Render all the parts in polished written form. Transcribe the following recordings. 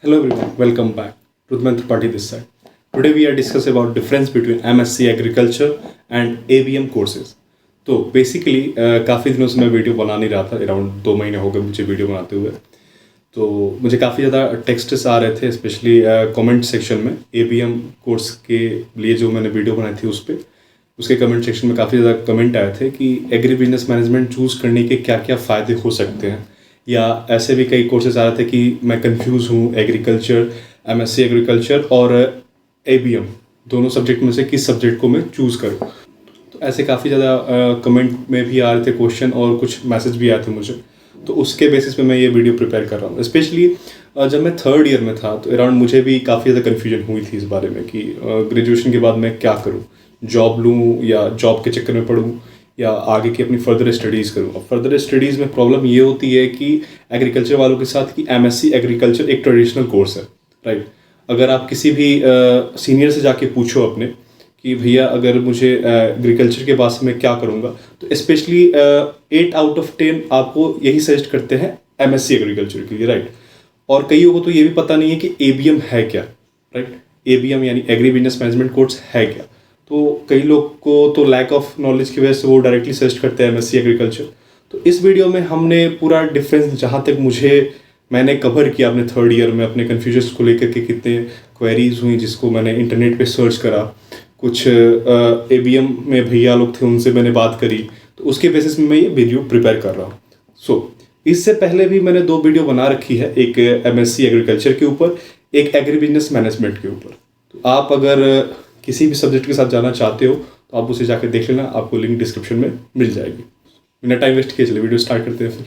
Hello everyone, welcome back. Rudman Tripathi this side. Today we are discussing about difference between MSc Agriculture and ABM courses. तो basically काफ़ी दिनों से मैं video बना नहीं रहा था, अराउंड 2 महीने हो गए मुझे वीडियो बनाते हुए। तो मुझे काफ़ी ज़्यादा टेक्स्ट्स आ रहे थे, स्पेशली कमेंट सेक्शन में ABM कोर्स के लिए जो मैंने वीडियो बनाई थी उस पर, उसके कमेंट सेक्शन में काफ़ी ज़्यादा कमेंट आए थे कि एग्री बिजनेस मैनेजमेंट चूज़ करने के क्या क्या फ़ायदे हो सकते हैं, या ऐसे भी कई कोर्सेज आ रहे थे कि मैं कंफ्यूज हूँ एग्रीकल्चर, MSc एग्रीकल्चर और ABM दोनों सब्जेक्ट में से किस सब्जेक्ट को मैं चूज़ करूँ। तो ऐसे काफ़ी ज़्यादा कमेंट में भी आ रहे थे क्वेश्चन और कुछ मैसेज भी आए थे मुझे, तो उसके बेसिस पे मैं ये वीडियो प्रिपेयर कर रहा हूँ। स्पेशली जब मैं 3rd ईयर में था तो अराउंड मुझे भी काफ़ी ज़्यादा कन्फ्यूजन हुई थी इस बारे में कि ग्रेजुएशन के बाद मैं क्या करूँ, जॉब लूँ या जॉब के चक्कर में पढ़ूँ या आगे की अपनी फर्दर स्टडीज़ करूँ। और फर्दर स्टडीज़ में प्रॉब्लम ये होती है कि एग्रीकल्चर वालों के साथ कि MSc एग्रीकल्चर एक ट्रेडिशनल कोर्स है, राइट। अगर आप किसी भी सीनियर से जाके पूछो अपने कि भैया अगर मुझे एग्रीकल्चर के बाद मैं क्या करूँगा, तो स्पेशली 8 आउट ऑफ 10 आपको यही सजेस्ट करते हैं MSc एग्रीकल्चर के लिए, राइट। और कईयों को तो ये भी पता नहीं है कि ABM है क्या, राइट। ABM यानी एग्री बिजनेस मैनेजमेंट कोर्स है क्या। तो कई लोग को तो लैक ऑफ नॉलेज की वजह से वो डायरेक्टली सजेस्ट करते हैं MSc एग्रीकल्चर। तो इस वीडियो में हमने पूरा डिफरेंस जहाँ तक मैंने कवर किया अपने 3rd ईयर में, अपने कन्फ्यूजन्स को लेकर के कितने क्वेरीज हुई जिसको मैंने इंटरनेट पे सर्च करा, कुछ ABM में भैया लोग थे उनसे मैंने बात करी, तो उसके बेसिस में मैं ये वीडियो प्रिपेयर कर रहा हूँ। इससे पहले भी मैंने 2 वीडियो बना रखी है, एक MSc एग्रीकल्चर के ऊपर, एक एग्री बिजनेस मैनेजमेंट के ऊपर। तो आप अगर किसी भी सब्जेक्ट के साथ जाना चाहते हो तो आप उसे जाकर देख लेना, आपको लिंक डिस्क्रिप्शन में मिल जाएगी। बिना टाइम वेस्ट किए चलिए वीडियो स्टार्ट करते हैं फिर।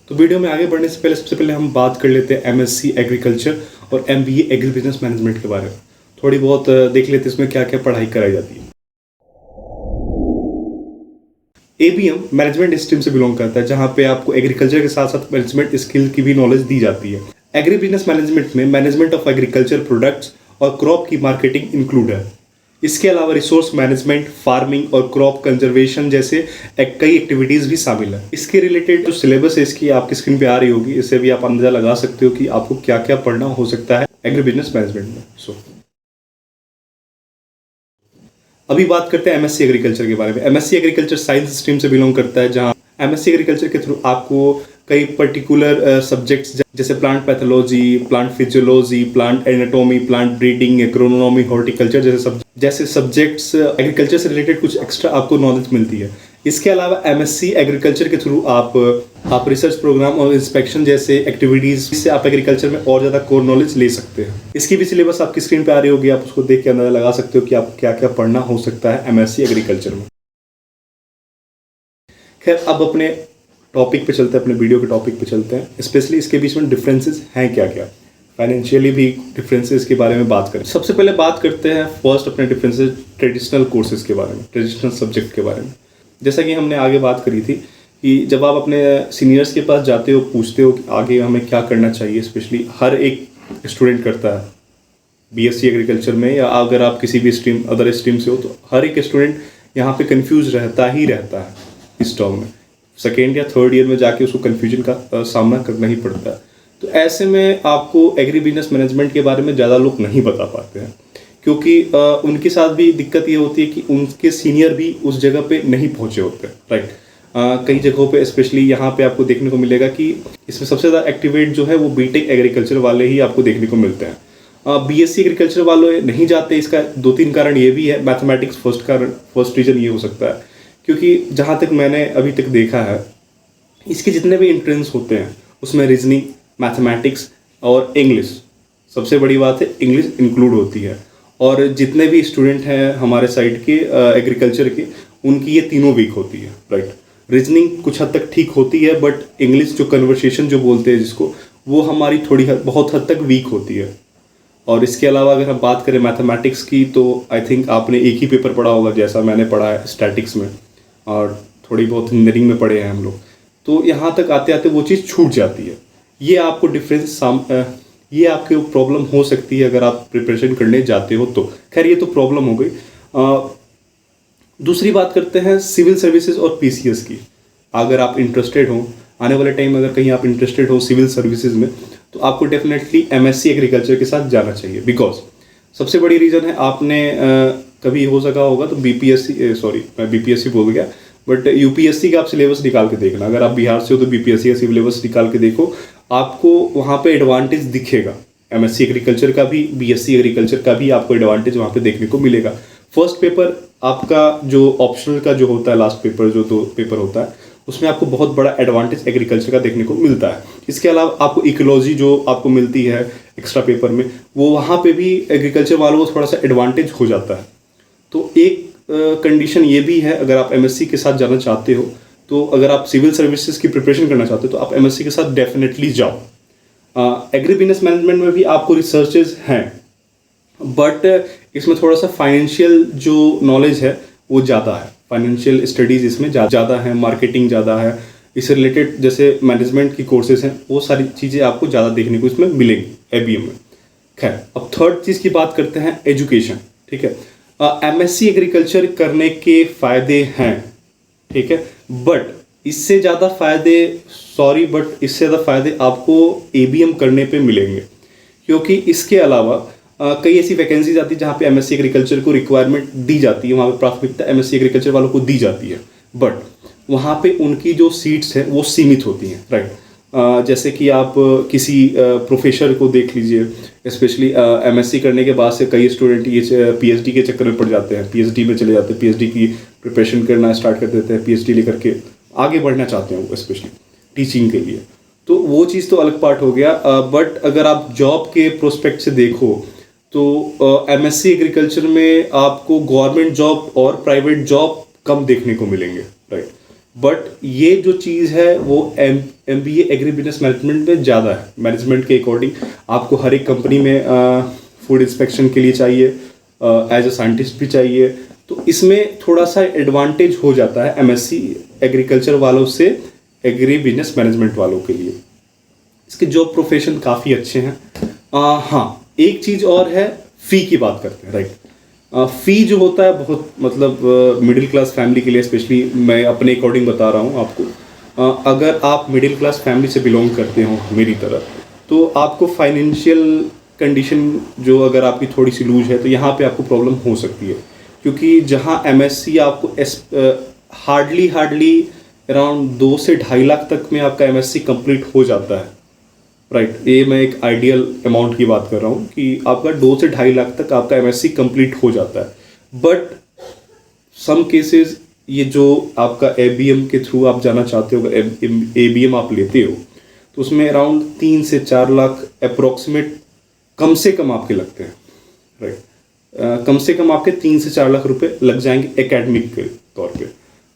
तो वीडियो में आगे बढ़ने से पहले सबसे पहले हम बात कर लेते हैं MSc एग्रीकल्चर और MBA एग्री बिजनेस मैनेजमेंट के बारे में। थोड़ी बहुत देख लेते हैं इसमें क्या क्या पढ़ाई कराई जाती है। ABM मैनेजमेंट स्ट्रीम से बिलोंग करता है, जहाँ पे आपको एग्रीकल्चर के साथ साथ मैनेजमेंट स्किल की भी नॉलेज दी जाती है। एग्री बिजनेस मैनेजमेंट में मैनेजमेंट ऑफ एग्रीकल्चर प्रोडक्ट्स और क्रॉप की मार्केटिंग इंक्लूड है। इसके अलावा रिसोर्स मैनेजमेंट, फार्मिंग और क्रॉप कंजर्वेशन जैसे कई एक्टिविटीज़ भी शामिल है। इसके रिलेटेड जो सिलेबस है इसकी आपकी स्क्रीन पे आ रही होगी, इससे भी आप अंदाजा लगा सकते हो कि आपको क्या क्या पढ़ना हो सकता है एग्री बिजनेस मैनेजमेंट में। अभी बात करते हैं MSc एग्रीकल्चर के बारे में। MSc एग्रीकल्चर साइंस स्ट्रीम से बिलोंग करता है, जहाँ MSc एग्रीकल्चर के थ्रू आपको कई पर्टिकुलर सब्जेक्ट्स जैसे plant pathology, plant physiology, plant anatomy, plant breeding, agronomy, horticulture जैसे सब्जेक्ट्स एग्रीकल्चर से रिलेटेड कुछ एक्स्ट्रा आपको नॉलेज मिलती है। इसके अलावा MSc एग्रीकल्चर के थ्रू आप रिसर्च प्रोग्राम और इंस्पेक्शन जैसे एक्टिविटीज़ से आप एग्रीकल्चर में और ज़्यादा कोर नॉलेज ले सकते हैं। इसकी भी सिलेबस आपकी स्क्रीन पे आ रही होगी, आप उसको देख के अंदाजा लगा सकते हो कि आपको क्या क्या पढ़ना हो सकता है MSc एग्रीकल्चर में। खैर, अब अपने टॉपिक पे चलते हैं, अपने वीडियो के टॉपिक पे चलते हैं। स्पेशली इसके बीच में डिफरेंसेस हैं क्या क्या, फाइनेंशियली भी डिफरेंसेस के बारे में बात करें। सबसे पहले बात करते हैं फर्स्ट अपने डिफरेंसेस ट्रेडिशनल कोर्सेज के बारे में, ट्रेडिशनल सब्जेक्ट के बारे में। जैसा कि हमने आगे बात करी थी कि जब आप अपने सीनियर्स के पास जाते हो, पूछते हो कि आगे हमें क्या करना चाहिए, स्पेशली हर एक स्टूडेंट करता है BSc एग्रीकल्चर में, या अगर आप किसी भी स्ट्रीम अदर स्ट्रीम से हो तो हर एक स्टूडेंट यहाँ पे कंफ्यूज रहता ही रहता है इस टर्म में। 2nd या 3rd ईयर में जाके उसको कन्फ्यूजन का सामना करना ही पड़ता है। तो ऐसे में आपको एग्री बिजनेस मैनेजमेंट के बारे में ज़्यादा लोग नहीं बता पाते हैं, क्योंकि उनके साथ भी दिक्कत ये होती है कि उनके सीनियर भी उस जगह पे नहीं पहुंचे होते, राइट। कई जगहों पे स्पेशली यहाँ पे आपको देखने को मिलेगा कि इसमें सबसे ज़्यादा एक्टिवेट जो है वो BTech एग्रीकल्चर वाले ही आपको देखने को मिलते हैं। BSc एग्रीकल्चर वाले नहीं जाते, इसका 2-3 कारण ये भी है। मैथमेटिक्स फर्स्ट रीजन ये हो सकता है, क्योंकि जहाँ तक मैंने अभी तक देखा है इसके जितने भी एंट्रेंस होते हैं उसमें रीजनिंग, मैथमेटिक्स और इंग्लिश, सबसे बड़ी बात है इंग्लिश इंक्लूड होती है। और जितने भी स्टूडेंट हैं हमारे साइड के एग्रीकल्चर के, उनकी ये तीनों वीक होती है, राइट। रीजनिंग कुछ हद तक ठीक होती है, बट इंग्लिश जो कन्वर्सेशन जो बोलते हैं जिसको, वो हमारी बहुत हद तक वीक होती है। और इसके अलावा अगर हम बात करें मैथमेटिक्स की, तो आई थिंक आपने एक ही पेपर पढ़ा होगा जैसा मैंने पढ़ा है स्टैटिक्स में, और थोड़ी बहुत इंजीनियरिंग में पढ़े हैं हम लोग। तो यहाँ तक आते आते वो चीज़ छूट जाती है। ये आपको ये आपके प्रॉब्लम हो सकती है अगर आप प्रिपरेशन करने जाते हो तो। खैर, ये तो प्रॉब्लम हो गई। दूसरी बात करते हैं सिविल सर्विसेज और PCS की। अगर आप इंटरेस्टेड हो आने वाले टाइम में अगर कहीं आप इंटरेस्टेड हो सिविल सर्विसेज में, तो आपको डेफिनेटली एमएससी एग्रीकल्चर के साथ जाना चाहिए। बिकॉज सबसे बड़ी रीज़न है, आपने कभी हो सका होगा तो बीपीएससी, सॉरी मैं बीपीएससी बोल गया, बट यूपीएससी का आप सिलेबस निकाल के देखना। अगर आप बिहार से हो तो बीपीएससी का सिलेबस निकाल के देखो, आपको वहाँ पे एडवांटेज दिखेगा। एमएससी एग्रीकल्चर का भी, बीएससी एग्रीकल्चर का भी आपको एडवांटेज वहाँ पे देखने को मिलेगा। फर्स्ट पेपर आपका जो ऑप्शनल का जो होता है, लास्ट पेपर जो 2 पेपर होता है, उसमें आपको बहुत बड़ा एडवांटेज एग्रीकल्चर का देखने को मिलता है। इसके अलावा आपको इकोलॉजी जो आपको मिलती है एक्स्ट्रा पेपर में, वो वहाँ पे भी एग्रीकल्चर वालों को थोड़ा सा एडवांटेज हो जाता है। तो एक कंडीशन ये भी है, अगर आप एमएससी के साथ जाना चाहते हो, तो अगर आप सिविल सर्विसेज की प्रिपरेशन करना चाहते हो तो आप एमएससी के साथ डेफिनेटली जाओ। एग्री बिजनेस मैनेजमेंट में भी आपको रिसर्चेज हैं, बट इसमें थोड़ा सा फाइनेंशियल जो नॉलेज है वो ज़्यादा है, फाइनेंशियल स्टडीज़ इसमें ज़्यादा है, मार्केटिंग ज़्यादा है, इससे रिलेटेड जैसे मैनेजमेंट की कोर्सेज हैं, वो सारी चीज़ें आपको ज़्यादा देखने को इसमें मिलेंगी एबीएम में। खैर, अब थर्ड चीज़ की बात करते हैं, एजुकेशन। ठीक है, एमएससी एग्रीकल्चर करने के फ़ायदे हैं, ठीक है, बट इससे ज़्यादा फ़ायदे आपको एबीएम करने पे मिलेंगे, क्योंकि इसके अलावा कई ऐसी वैकेंसीज आती है जहाँ पे एमएससी एग्रीकल्चर को रिक्वायरमेंट दी जाती है, वहाँ पे प्राथमिकता एमएससी एग्रीकल्चर वालों को दी जाती है, बट वहाँ पे उनकी जो सीट्स हैं वो सीमित होती हैं, राइट। जैसे कि आप किसी प्रोफेसर को देख लीजिए, स्पेशली एमएससी करने के बाद से कई स्टूडेंट ये पीएचडी के चक्कर में पड़ जाते हैं, पीएचडी में चले जाते हैं, पीएचडी की प्रिपरेशन करना स्टार्ट कर देते हैं, पीएचडी लेकर के आगे बढ़ना चाहते हैं वो, स्पेशली टीचिंग के लिए। तो वो चीज़ तो अलग पार्ट हो गया, बट अगर आप जॉब के प्रोस्पेक्ट से देखो तो एमएससी एग्रीकल्चर में आपको गवर्नमेंट जॉब और प्राइवेट जॉब कम देखने को मिलेंगे, राइट। बट ये जो चीज़ है वो एमबीए एग्री बिजनेस मैनेजमेंट में ज़्यादा है। मैनेजमेंट के अकॉर्डिंग आपको हर एक कंपनी में फूड इंस्पेक्शन के लिए चाहिए, एज अ साइंटिस्ट भी चाहिए, तो इसमें थोड़ा सा एडवांटेज हो जाता है एमएससी एग्रीकल्चर वालों से एग्री बिजनेस मैनेजमेंट वालों के लिए। इसके जॉब प्रोफेशन काफ़ी अच्छे हैं। हाँ, एक चीज़ और है, फ़ी की बात करते हैं, राइट। फ़ी जो होता है बहुत, मतलब मिडिल क्लास फैमिली के लिए, स्पेशली मैं अपने अकॉर्डिंग बता रहा हूँ आपको, अगर आप मिडिल क्लास फैमिली से बिलोंग करते हो मेरी तरह, तो आपको फाइनेंशियल कंडीशन जो अगर आपकी थोड़ी सी लूज है तो यहाँ पे आपको प्रॉब्लम हो सकती है, क्योंकि जहाँ एमएससी आपको हार्डली अराउंड 2 से 2.5 लाख तक में आपका एमएससी कंप्लीट हो जाता है, राइट। ये मैं एक आइडियल अमाउंट की बात कर रहा हूँ कि आपका 2 से 2.5 लाख तक आपका एमएससी कंप्लीट हो जाता है। बट सम केसेस ये जो आपका एबीएम के थ्रू आप जाना चाहते हो, एबीएम आप लेते हो, तो उसमें अराउंड 3 से 4 लाख अप्रोक्सीमेट कम से कम आपके लगते हैं, राइट। कम से कम आपके 3 से 4 लाख रुपए लग जाएंगे एकेडमिक के तौर पे।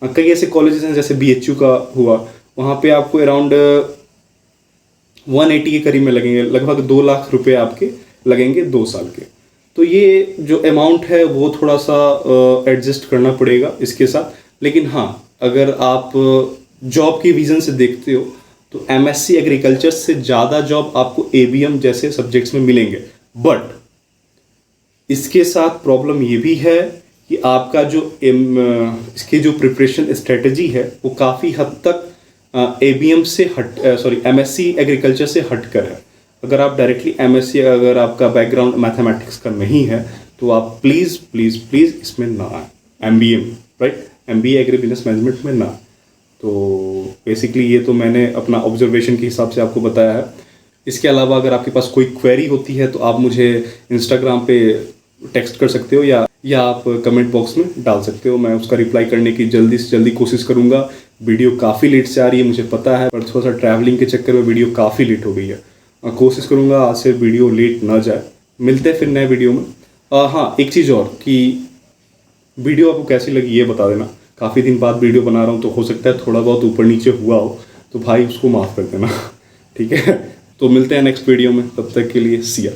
कई ऐसे कॉलेजेस हैं जैसे बीएचयू का हुआ, वहाँ पे आपको अराउंड 180 के करीब में लगेंगे, लगभग 2 लाख रुपए आपके लगेंगे 2 साल के। तो ये जो अमाउंट है वो थोड़ा सा एडजस्ट करना पड़ेगा इसके साथ। लेकिन हाँ, अगर आप जॉब की विजन से देखते हो तो एमएससी एग्रीकल्चर से ज़्यादा जॉब आपको एबीएम जैसे सब्जेक्ट्स में मिलेंगे। बट इसके साथ प्रॉब्लम ये भी है कि आपका जो इसकी जो प्रिपरेशन स्ट्रेटजी है वो काफ़ी हद तक एबीएम से एमएससी एग्रीकल्चर से हटकर है। अगर आप डायरेक्टली एमएससी, अगर आपका बैकग्राउंड मैथमेटिक्स का नहीं है तो आप प्लीज़ प्लीज़ प्लीज़ इसमें ना आए, MBM, right, MBA agri business management में ना। तो बेसिकली ये तो मैंने अपना ऑब्जर्वेशन के हिसाब से आपको बताया है। इसके अलावा अगर आपके पास कोई क्वेरी होती है तो आप मुझे इंस्टाग्राम पे टेक्स्ट कर सकते हो या आप कमेंट बॉक्स में डाल सकते हो। मैं उसका रिप्लाई करने की जल्दी से जल्दी कोशिश करूँगा। वीडियो काफ़ी लेट से आ रही है मुझे पता है, पर थोड़ा सा ट्रैवलिंग के चक्कर में वीडियो काफ़ी लेट हो गई है। कोशिश करूँगा आज से वीडियो लेट ना जाए। मिलते हैं फिर नए वीडियो में। हाँ, एक चीज़ और कि वीडियो आपको कैसी लगी ये बता देना। काफ़ी दिन बाद वीडियो बना रहा हूँ तो हो सकता है थोड़ा बहुत ऊपर नीचे हुआ हो, तो भाई उसको माफ़ कर देना, ठीक है। तो मिलते हैं नेक्स्ट वीडियो में, तब तक के लिए सी या।